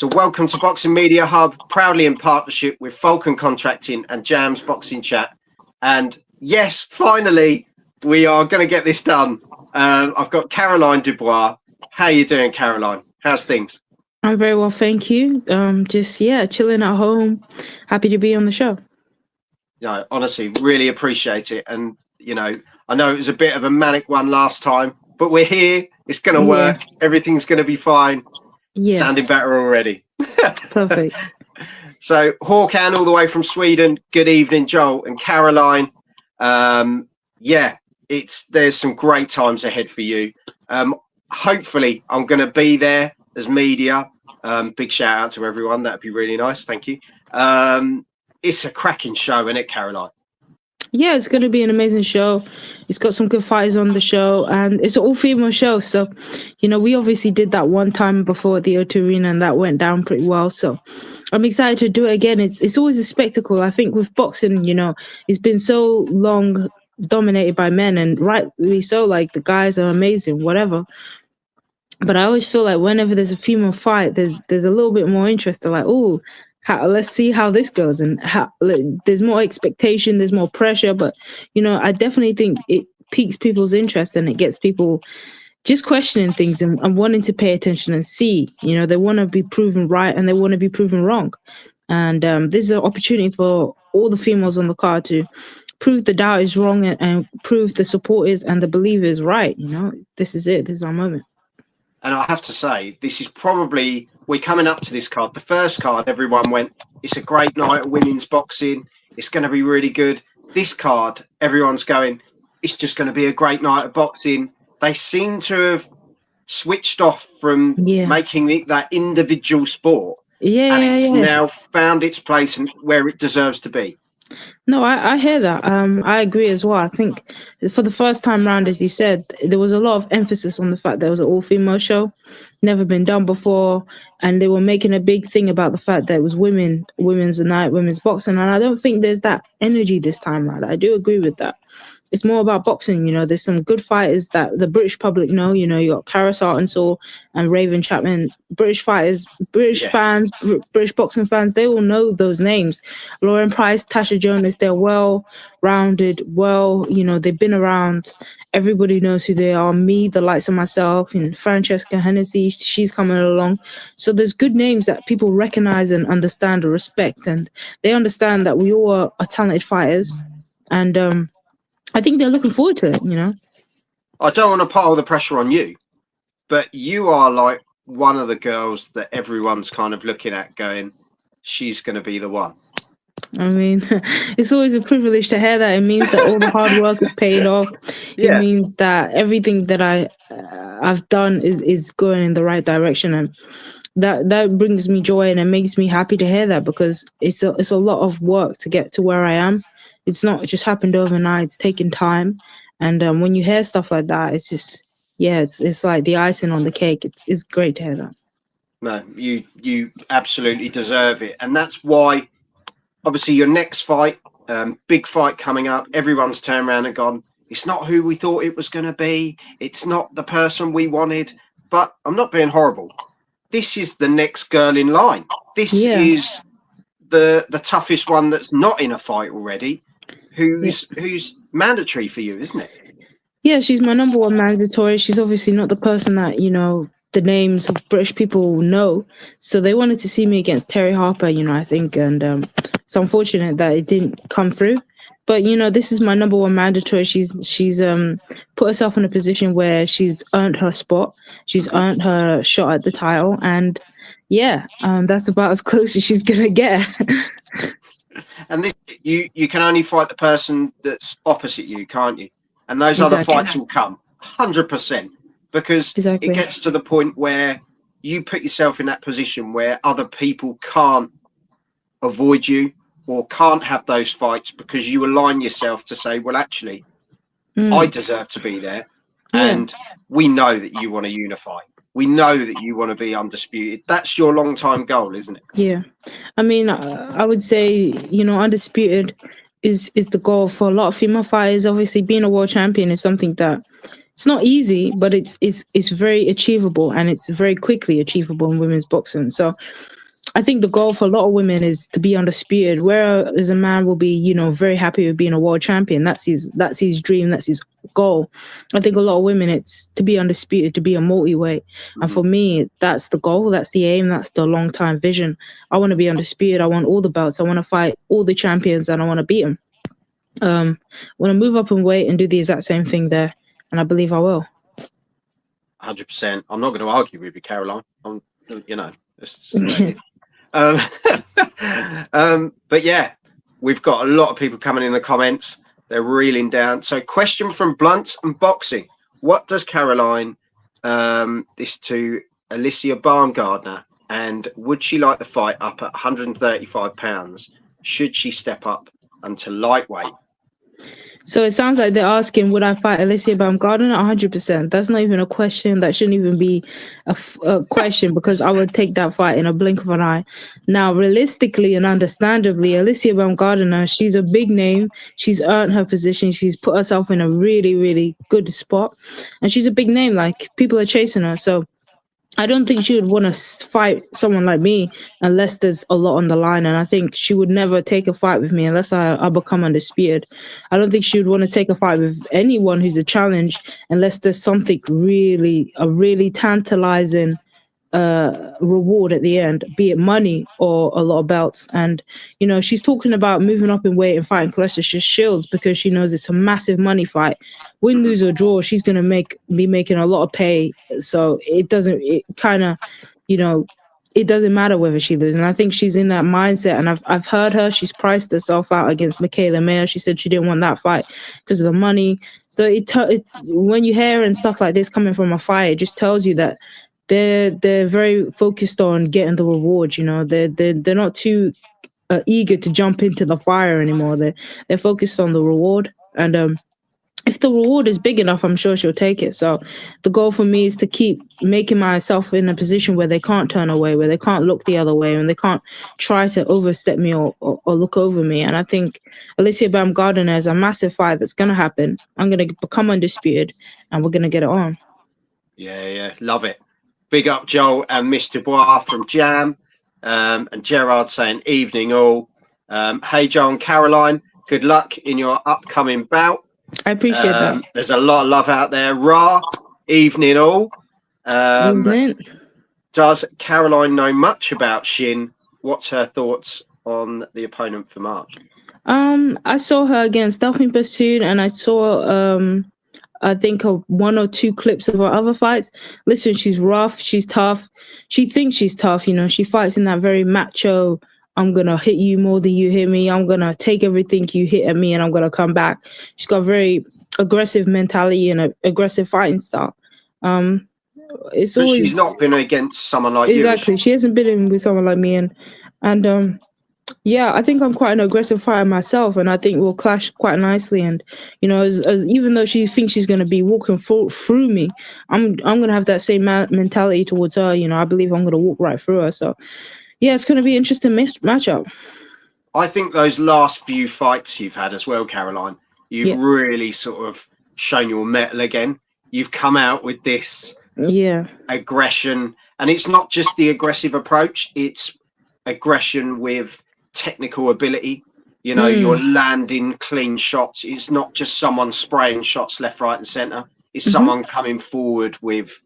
So welcome to Boxing Media Hub, proudly in partnership with Falcon Contracting and Jam's Boxing Chat. And yes, finally, we are going to get this done. I've got Caroline Dubois. How are you doing, Caroline? How's things? I'm very well, thank you. Chilling at home. Happy to be on the show. Yeah, honestly, really appreciate it. And, I know it was a bit of a manic one last time, but we're here. It's going to work. Everything's going to be fine. Yes. Sounding better already. Perfect. So Håkan all the way from Sweden. Good evening, Joel and Caroline. There's some great times ahead for you. Hopefully I'm going to be there as media. Big shout out to everyone. That'd be really nice. Thank you. It's a cracking show, isn't it, Caroline? Yeah, it's going to be an amazing show. It's got some good fighters on the show, and it's an all-female show. So, we obviously did that one time before at the O2 Arena, and that went down pretty well. So I'm excited to do it again. It's always a spectacle. I think with boxing, it's been so long dominated by men, and rightly so. Like, the guys are amazing, whatever. But I always feel like whenever there's a female fight, there's a little bit more interest. They're like, oh, let's see how this goes, and there's more expectation, there's more pressure. But I definitely think it piques people's interest, and it gets people just questioning things and wanting to pay attention and see. They want to be proven right and they want to be proven wrong. And this is an opportunity for all the females on the card to prove the doubters wrong and prove the supporters and the believers right. This is it. This is our moment. And I have to say, this is probably, we're coming up to this card. The first card, everyone went, it's a great night of women's boxing. It's going to be really good. This card, everyone's going, it's just going to be a great night of boxing. They seem to have switched off from making that individual sport. And it's now found its place and where it deserves to be. No, I hear that. I agree as well. I think for the first time round, as you said, there was a lot of emphasis on the fact that it was an all-female show, never been done before, and they were making a big thing about the fact that it was women's night, women's boxing, and I don't think there's that energy this time round. I do agree with that. It's more about boxing. There's some good fighters that the British public know. You got Karis Arkansas and Raven Chapman. British fighters, fans, British boxing fans, they all know those names. Lauren Price, Tasha Jonas, they're well-rounded, they've been around. Everybody knows who they are. Me, the likes of myself, and Francesca Hennessy, she's coming along. So there's good names that people recognize and understand or respect, and they understand that we all are talented fighters. And I think they're looking forward to it, I don't want to put all the pressure on you, but you are like one of the girls that everyone's kind of looking at going, she's going to be the one. I mean, it's always a privilege to hear that. It means that all the hard work is paid off. It means that everything that I've done is going in the right direction, and that brings me joy, and it makes me happy to hear that, because it's a lot of work to get to where I am. It's not just happened overnight. It's taken time, and when you hear stuff like that, it's just it's like the icing on the cake. It's great to hear that. No, you absolutely deserve it, and that's why. Obviously, your next fight, big fight coming up, everyone's turned around and gone, it's not who we thought it was going to be. It's not the person we wanted. But I'm not being horrible. This is the next girl in line. This is the toughest one that's not in a fight already, who's mandatory for you, isn't it? Yeah, she's my number one mandatory. She's obviously not the person that, the names of British people know. So they wanted to see me against Terry Harper, I think. And it's unfortunate that it didn't come through. But, this is my number one mandatory. She's put herself in a position where she's earned her spot. She's earned her shot at the title. And, that's about as close as she's going to get. And this, you can only fight the person that's opposite you, can't you? And those other fights will come, 100%. Because it gets to the point where you put yourself in that position where other people can't avoid you or can't have those fights, because you align yourself to say, well, actually, I deserve to be there. And we know that you want to unify. We know that you want to be undisputed. That's your long-time goal, isn't it? Yeah. I mean, I would say, undisputed is the goal for a lot of female fighters. Obviously, being a world champion is something that It's not easy, but it's very achievable, and it's very quickly achievable in women's boxing. So I think the goal for a lot of women is to be undisputed, whereas a man will be, very happy with being a world champion. That's his dream, that's his goal. I think a lot of women, it's to be undisputed, to be a multi-weight. And for me, that's the goal, that's the aim, that's the long-time vision. I want to be undisputed. I want all the belts. I want to fight all the champions, and I want to beat them. I want to move up in weight and do the exact same thing there, and I believe I will. 100%. I'm not going to argue with you, Caroline. But yeah, we've got a lot of people coming in the comments. They're reeling down. So, question from Blunt and Boxing: what does Caroline this to Alicia Baumgardner, and would she like the fight up at 135 pounds? Should she step up until lightweight? So it sounds like they're asking, would I fight Alicia Baumgardner? 100%. That's not even a question. That shouldn't even be a question, because I would take that fight in a blink of an eye. Now, realistically and understandably, Alicia Baumgardner, she's a big name. She's earned her position. She's put herself in a really, really good spot. And she's a big name. Like, people are chasing her. So I don't think she would want to fight someone like me unless there's a lot on the line. And I think she would never take a fight with me unless I become undisputed. I don't think she would want to take a fight with anyone who's a challenge unless there's something really tantalizing reward at the end, be it money or a lot of belts. And she's talking about moving up in weight and fighting Claressa Shields because she knows it's a massive money fight. Win, lose or draw, she's gonna be making a lot of pay. So it doesn't matter whether she loses. And I think she's in that mindset. And I've heard her. She's priced herself out against Michaela Mayer. She said she didn't want that fight because of the money. So when you hear and stuff like this coming from a fight, it just tells you that they're very focused on getting the reward. They're not too eager to jump into the fire anymore. They're focused on the reward. And if the reward is big enough, I'm sure she'll take it. So the goal for me is to keep making myself in a position where they can't turn away, where they can't look the other way, and they can't try to overstep me or look over me. And I think Alicia Baumgardner has a massive fight that's going to happen. I'm going to become undisputed, and we're going to get it on. Yeah, love it. Big up Joel and Miss Dubois from Jam, and Gerard saying evening all. Hey Joel and Caroline, good luck in your upcoming bout. I appreciate that. There's a lot of love out there. Ra, evening all. Evening. Does Caroline know much about Shin? What's her thoughts on the opponent for March? I saw her against Delphine Pursuit, and I saw I think one or two clips of her other fights. Listen, she's rough, she's tough. She thinks she's tough, she fights in that very macho, I'm going to hit you more than you hit me. I'm going to take everything you hit at me and I'm going to come back. She's got a very aggressive mentality and an aggressive fighting style. She's not been against someone like you. Exactly. She hasn't been in with someone like me. And yeah, I think I'm quite an aggressive fighter myself, and I think we'll clash quite nicely. And as even though she thinks she's going to be walking through me, I'm going to have that same mentality towards her. I believe I'm going to walk right through her. So yeah, it's going to be an interesting matchup. I think those last few fights you've had as well, Caroline, you've really sort of shown your mettle again. You've come out with this aggression, and it's not just the aggressive approach; it's aggression with technical ability. You're landing clean shots. It's not just someone spraying shots left, right and center. It's someone coming forward with,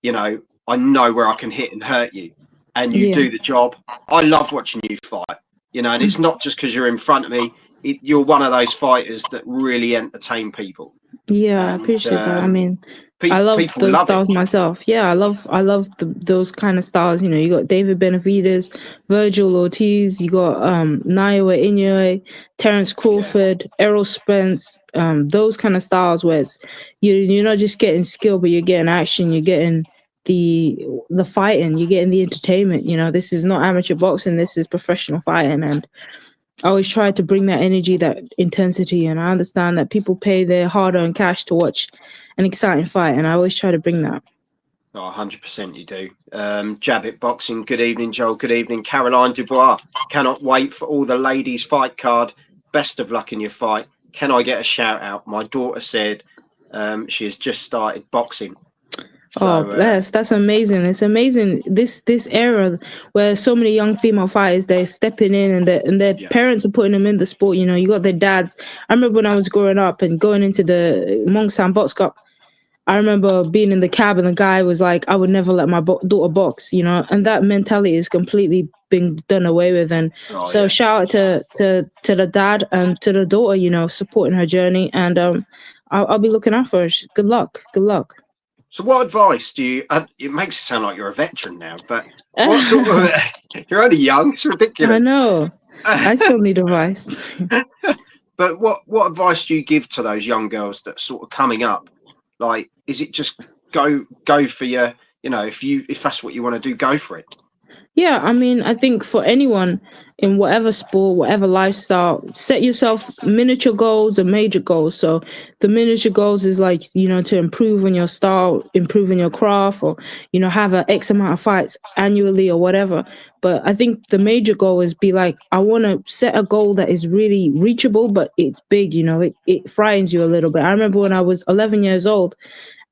I know where I can hit and hurt you, and you do the job. I love watching you fight, and it's not just because you're in front of me. You're one of those fighters that really entertain people. Yeah, I appreciate that. I mean, I love those styles myself. Yeah, I love those kind of styles. You got David Benavidez, Virgil Ortiz, you got Naoya Inoue, Terence Crawford, Errol Spence, those kind of styles where it's you're not just getting skill, but you're getting action, you're getting the fighting, you're getting the entertainment. This is not amateur boxing, this is professional fighting, and I always try to bring that energy, that intensity, and I understand that people pay their hard-earned cash to watch an exciting fight, and I always try to bring that. Oh, 100% you do. Jabbit Boxing, good evening, Joel. Good evening, Caroline Dubois. Cannot wait for all the ladies' fight card. Best of luck in your fight. Can I get a shout out? My daughter said she has just started boxing. So, that's amazing. It's amazing this era where so many young female fighters, they're stepping in and their parents are putting them in the sport. You know, you got their dads. I remember when I was growing up and going into the Mongsan Box Cup, I remember being in the cab and the guy was like, I would never let my daughter box, you know, and that mentality is completely being done away with. And shout out to the dad and to the daughter, you know, supporting her journey. And I'll be looking out for her. Good luck. Good luck. So what advice do you, it makes it sound like you're a veteran now, but what sort of, you're only young, it's ridiculous. I know, I still need advice. But what advice do you give to those young girls that sort of coming up? Like, is it just go for your, you know, if that's what you want to do, go for it? Yeah, I mean, I think for anyone in whatever sport, whatever lifestyle, set yourself miniature goals and major goals. So the miniature goals is like, you know, to improve on your style, improve on your craft, or, you know, have an X amount of fights annually or whatever. But I think the major goal is be like, I want to set a goal that is really reachable, but it's big, you know, it frightens you a little bit. I remember when I was 11 years old,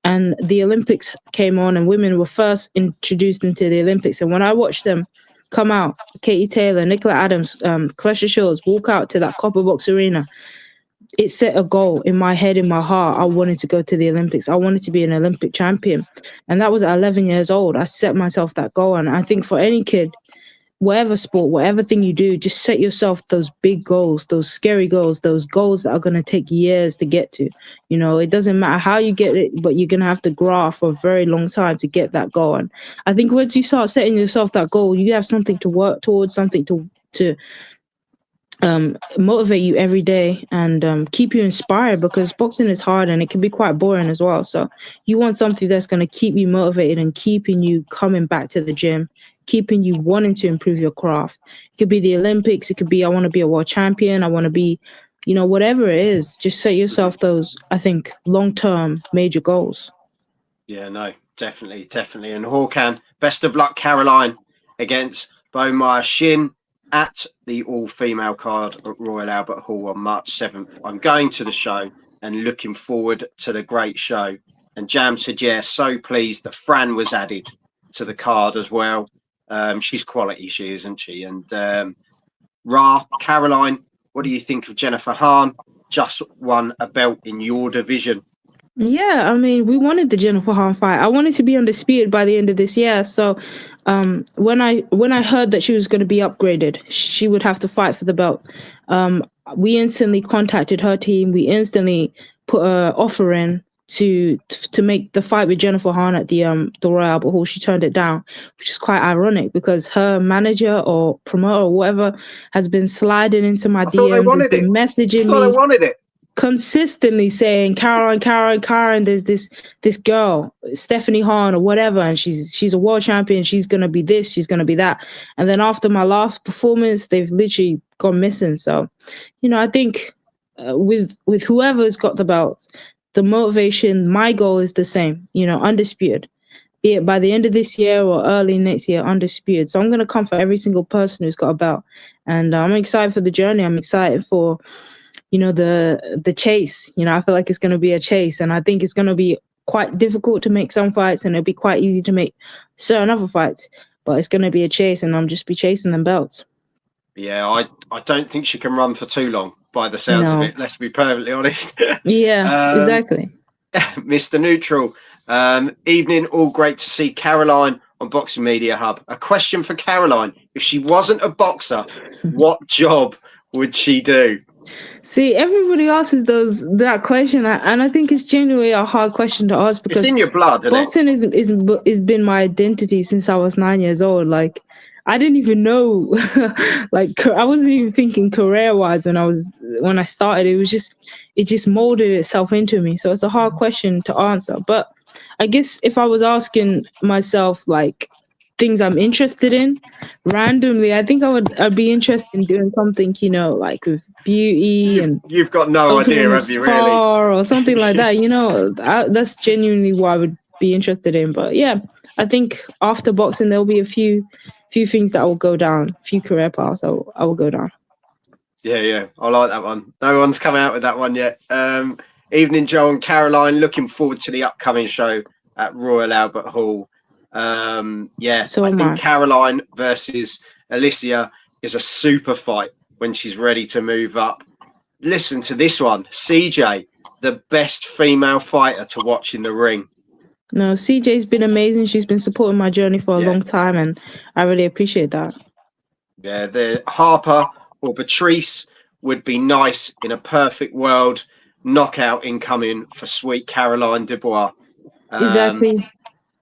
and the Olympics came on and women were first introduced into the Olympics. And when I watched them come out, Katie Taylor, Nicola Adams, Klesha Shields, walk out to that Copper Box Arena, it set a goal in my head, in my heart. I wanted to go to the Olympics. I wanted to be an Olympic champion. And that was at 11 years old. I set myself that goal. And I think for any kid, whatever sport, whatever thing you do, just set yourself those big goals, those scary goals, those goals that are going to take years to get to. You know, it doesn't matter how you get it, but you're going to have to graft for a very long time to get that goal. And I think once you start setting yourself that goal, you have something to work towards, something to motivate you every day and keep you inspired, because boxing is hard and it can be quite boring as well. So you want something that's going to keep you motivated and keeping you coming back to the gym, keeping you wanting to improve your craft. It could be the Olympics. It could be, I want to be a world champion. I want to be, you know, whatever it is, just set yourself those, I think, long-term major goals. Yeah, no, definitely. And Håkan, best of luck, Caroline, against Beaumont Shin at the all-female card at Royal Albert Hall on March 7th. I'm going to the show and looking forward to the great show. And Jam said, yeah, so pleased that Fran was added to the card as well. She's quality, she isn't she? And Caroline, what do you think of Jennifer Hahn? Just won a belt in your division. Yeah, I mean, we wanted the Jennifer Hahn fight. I wanted to be Undisputed by the end of this year. So when I heard that she was going to be upgraded, she would have to fight for the belt. We instantly contacted her team. We instantly put an offer in to make the fight with Jennifer Hahn at the Royal Albert Hall. She turned it down, which is quite ironic because her manager or promoter or whatever has been sliding into my DMs, has been messaging me. They wanted it. Consistently saying, Karen, there's this girl, Stephanie Hahn or whatever, and she's a world champion, she's gonna be this, she's gonna be that. And then after my last performance, they've literally gone missing. So, you know, I think with whoever's got the belts, the motivation, my goal is the same, you know, Undisputed. Be it by the end of this year or early next year, Undisputed. So I'm gonna come for every single person who's got a belt. And I'm excited for the journey. I'm excited for, you know, the chase. You know, I feel like it's going to be a chase, and I think it's going to be quite difficult to make some fights, and it'll be quite easy to make certain other fights, but it's going to be a chase, and I'm just be chasing them belts. Yeah, I don't think she can run for too long by the sounds of it, let's be perfectly honest. Yeah, exactly. Mr. Neutral, evening, all great to see Caroline on Boxing Media Hub. A question for Caroline: if she wasn't a boxer, what job would she do? See, everybody asks that question, and I think it's genuinely a hard question to ask because it's in your blood, isn't boxing is been my identity since I was 9 years old. Like, I didn't even know, like, I wasn't even thinking career-wise when I started. It just molded itself into me. So it's a hard question to answer. But I guess if I was asking myself, like, things I'm interested in randomly, I think I'd be interested in doing something, you know, like with beauty and you've got no idea, have you, really? Or something like that, you know. That's genuinely what I would be interested in. But yeah, I think after boxing there'll be a few things that will go down, a few career paths I will go down. Yeah, I like that one. No one's come out with that one yet. Evening, Joe and Caroline. Looking forward to the upcoming show at Royal Albert Hall. So I think Caroline versus Alicia is a super fight when she's ready to move up. Listen to this one. CJ, the best female fighter to watch in the ring. No, CJ's been amazing. She's been supporting my journey for a long time, and I really appreciate that. Yeah, the Harper or Patrice would be nice in a perfect world. Knockout incoming for sweet Caroline Dubois. Exactly.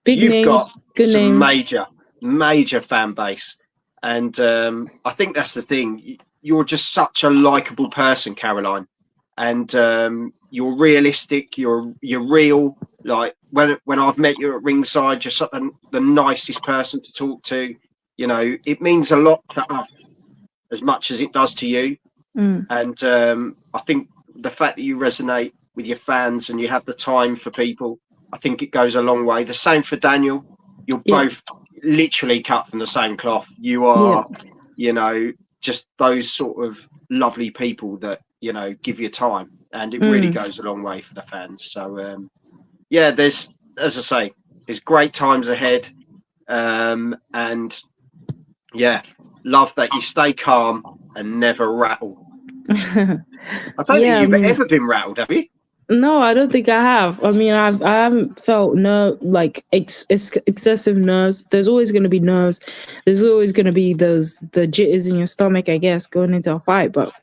Big you've names, got good some names. major fan base. And I think that's the thing. You're just such a likable person, Caroline. And you're realistic. You're real. Like when I've met you at ringside, you're the nicest person to talk to. You know, it means a lot to us as much as it does to you. And I think the fact that you resonate with your fans and you have the time for people, I think it goes a long way. The same for Daniel. You're both literally cut from the same cloth. You are, you know, just those sort of lovely people that, you know, give you time, and it really goes a long way for the fans. So, there's, as I say, there's great times ahead. And love that you stay calm and never rattle. I don't think you've ever been rattled, have you? No, I don't think I have. I mean, I haven't felt excessive nerves. There's always going to be nerves. There's always going to be the jitters in your stomach, I guess, going into a fight. But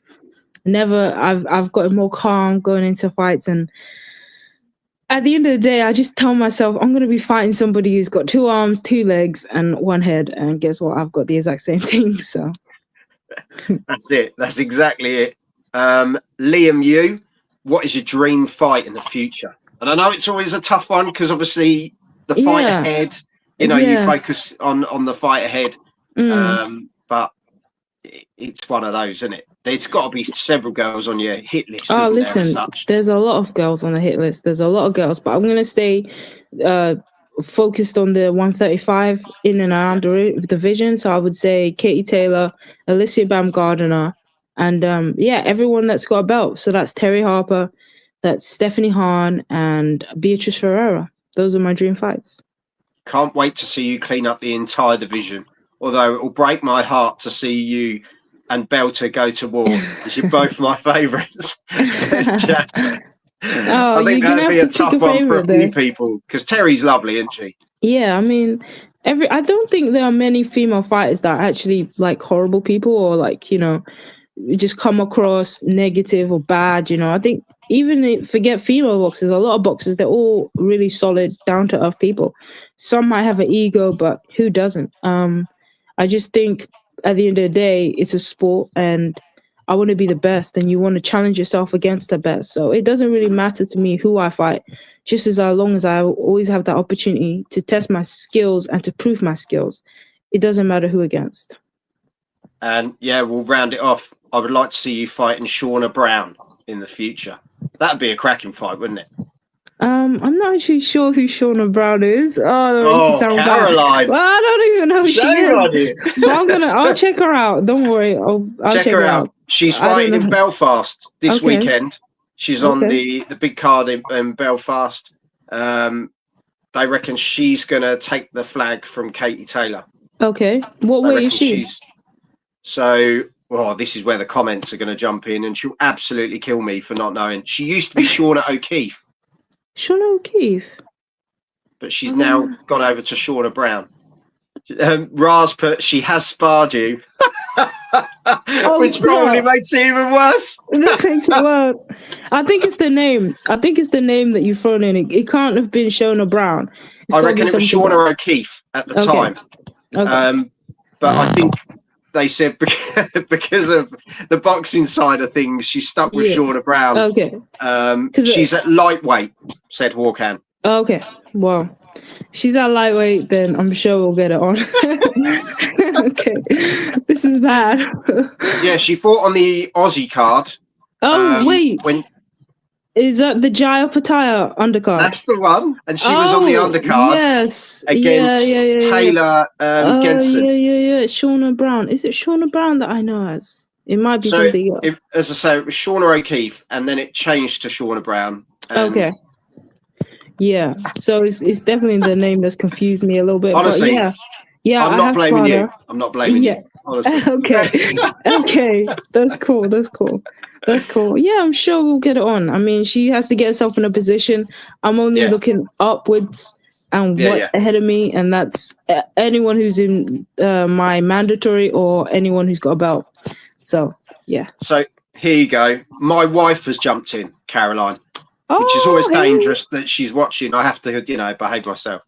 never. I've gotten more calm going into fights, and at the end of the day, I just tell myself I'm going to be fighting somebody who's got 2 arms, 2 legs, and 1 head. And guess what? I've got the exact same thing. So that's it. That's exactly it. Liam, you. What is your dream fight in the future? And I know it's always a tough one because obviously the fight ahead, you know, you focus on the fight ahead. But it's one of those, isn't it? There's got to be several girls on your hit list. Oh, listen, there's a lot of girls on the hit list. There's a lot of girls, but I'm going to stay focused on the 135 in and around the division. So I would say Katie Taylor, Alicia Baumgardner, and everyone that's got a belt. So that's Terry Harper, that's Stephanie Hahn, and Beatrice Ferreira. Those are my dream fights. Can't wait to see you clean up the entire division. Although it will break my heart to see you and Belter go to war, because you're both my favourites. I think that'd be a tough one for a few people, because Terry's lovely, isn't she? Yeah, I mean, I don't think there are many female fighters that are actually like horrible people or like, you know, just come across negative or bad, you know. I think even forget female boxers, a lot of boxers, they're all really solid, down to earth people. Some might have an ego, but who doesn't? I just think at the end of the day, it's a sport, and I want to be the best, and you want to challenge yourself against the best. So it doesn't really matter to me who I fight, just as long as I always have that opportunity to test my skills and to prove my skills. It doesn't matter who against. And we'll round it off. I would like to see you fighting Shauna Brown in the future. That'd be a cracking fight, wouldn't it? I'm not actually sure who Shauna Brown is. Oh, Caroline. Well, I don't even know who she is. But I'll check her out. Don't worry. I'll check her out. She's fighting in Belfast this weekend. She's on the big card in Belfast. They reckon she's going to take the flag from Katie Taylor. Okay. What way is she? This is where the comments are going to jump in, and she'll absolutely kill me for not knowing. She used to be Shauna O'Keefe. Shauna O'Keefe? But she's now gone over to Shauna Brown. Raz put, she has sparred you. Which probably makes it even worse. That makes it worse. I think it's the name. I think it's the name that you've thrown in. It can't have been Shauna Brown. I reckon it was Shauna O'Keefe at the time. Okay. But I think they said because of the boxing side of things, she's stuck with Shauna Brown. Okay. She's at lightweight, said Hawkan. Okay. Well, she's at lightweight, then I'm sure we'll get it on. Okay. This is bad. Yeah, she fought on the Aussie card. Wait. Is that the Jaya Pataya undercard? That's the one. And she was on the undercard against Taylor Genson. Yeah. Shauna Brown. Is it Shauna Brown that I know as? It might be something else. As I say, it was Shauna O'Keefe, and then it changed to Shauna Brown. Okay. Yeah. So it's definitely the name that's confused me a little bit. Honestly, but yeah. I'm not blaming you. I'm not blaming you. Honestly. Okay. That's cool. Yeah, I'm sure we'll get it on. I mean, she has to get herself in a position. I'm only looking upwards and what's ahead of me, and that's anyone who's in my mandatory or anyone who's got a belt. So, yeah. So here you go. My wife has jumped in, Caroline, which is always dangerous that she's watching. I have to, behave myself.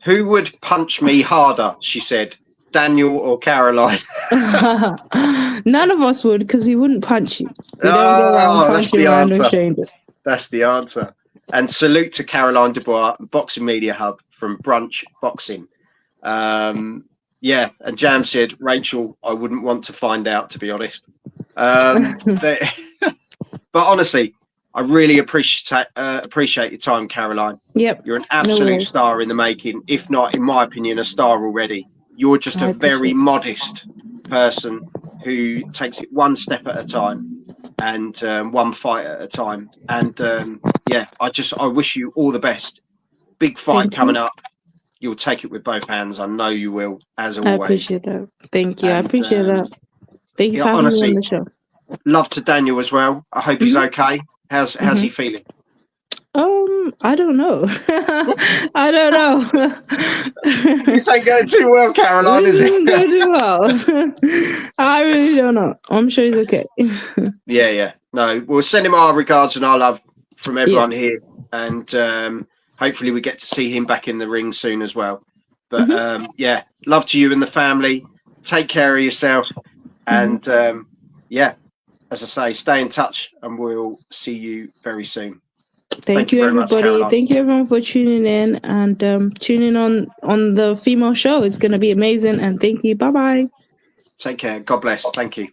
Who would punch me harder? She said, Daniel or Caroline? None of us would, because we wouldn't punch you. We don't go around punching random strangers. That's the answer. And salute to Caroline Dubois, Boxing Media Hub from Brunch Boxing. And Jam said, Rachel, I wouldn't want to find out, to be honest. But honestly, I really appreciate your time, Caroline. Yep. You're an absolute star in the making, if not, in my opinion, a star already. You're just a very modest person who takes it one step at a time and one fight at a time. And I wish you all the best. Big fight coming up. You'll take it with both hands. I know you will, as always. I appreciate that. Thank you. I appreciate that. Thank you for having me on the show. Love to Daniel as well. I hope he's okay. How's he feeling? I don't know. I don't know. This ain't going too well, Caroline, is it? It going too well. I really don't know. I'm sure he's okay. Yeah. No, we'll send him our regards and our love from everyone here. And hopefully we get to see him back in the ring soon as well. But love to you and the family. Take care of yourself. And as I say, stay in touch and we'll see you very soon. Thank you everybody. Thank you everyone for tuning in and tuning on the female show. It's going to be amazing. And thank you. Bye-bye. Take care. God bless. Thank you.